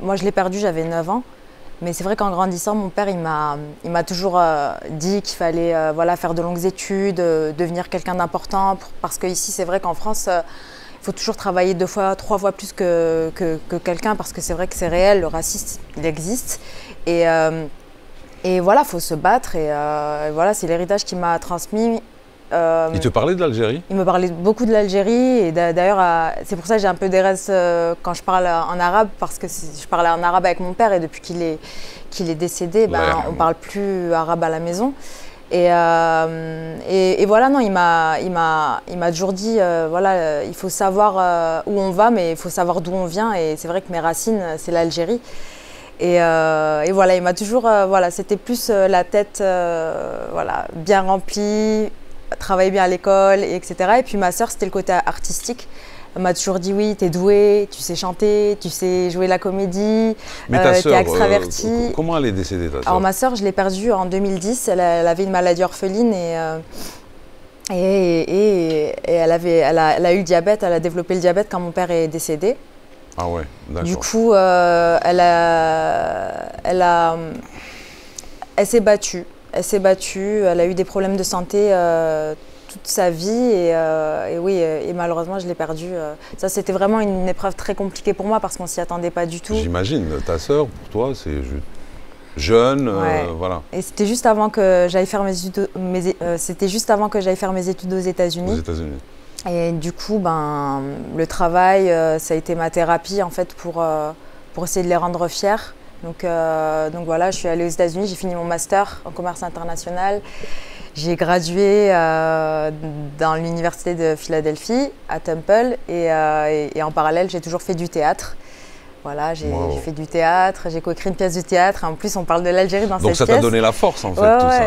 Moi, je l'ai perdu, j'avais 9 ans. Mais c'est vrai qu'en grandissant, mon père, il m'a toujours dit qu'il fallait voilà, faire de longues études, devenir quelqu'un d'important. Parce qu'ici, c'est vrai qu'en France, il faut toujours travailler 2 fois, 3 fois plus que quelqu'un. Parce que c'est vrai que c'est réel, le racisme, il existe. Et voilà, il faut se battre. Et voilà, c'est l'héritage qu'il m'a transmis. Il te parlait de l'Algérie? Il me parlait beaucoup de l'Algérie et d'ailleurs, c'est pour ça que j'ai un peu des restes quand je parle en arabe, parce que je parlais en arabe avec mon père et depuis qu'il est décédé, on ne parle plus arabe à la maison. Et voilà, non, il m'a toujours dit, voilà, il faut savoir où on va, mais il faut savoir d'où on vient. Et c'est vrai que mes racines, c'est l'Algérie. Et voilà, il m'a toujours, voilà, c'était plus la tête voilà, bien remplie, travailler bien à l'école, etc. Et puis ma sœur, c'était le côté artistique. Elle m'a toujours dit oui, t'es douée, tu sais chanter, tu sais jouer la comédie, t'es extravertie. Comment elle est décédée ta sœur? Alors ma sœur, je l'ai perdue en 2010. Elle avait une maladie orpheline et elle a eu le diabète, elle a développé le diabète quand mon père est décédé. Ah ouais, d'accord. Du coup, elle s'est battue. Elle s'est battue, elle a eu des problèmes de santé toute sa vie et oui, et malheureusement je l'ai perdue. Ça, c'était vraiment une épreuve très compliquée pour moi parce qu'on s'y attendait pas du tout. J'imagine, ta sœur, pour toi, c'est jeune, ouais. Voilà. Et c'était juste avant que j'aille faire mes études, aux États-Unis. Aux États-Unis. Et du coup, le travail, ça a été ma thérapie en fait pour essayer de les rendre fiers. Donc voilà, je suis allée aux États-Unis, j'ai fini mon master en commerce international. J'ai gradué dans l'université de Philadelphie, à Temple, et en parallèle, j'ai toujours fait du théâtre. Voilà, j'ai fait du théâtre, j'ai coécrit une pièce de théâtre. En plus, on parle de l'Algérie dans cette pièce. Donc ça t'a donné la force en fait, ouais, tout ouais. ça.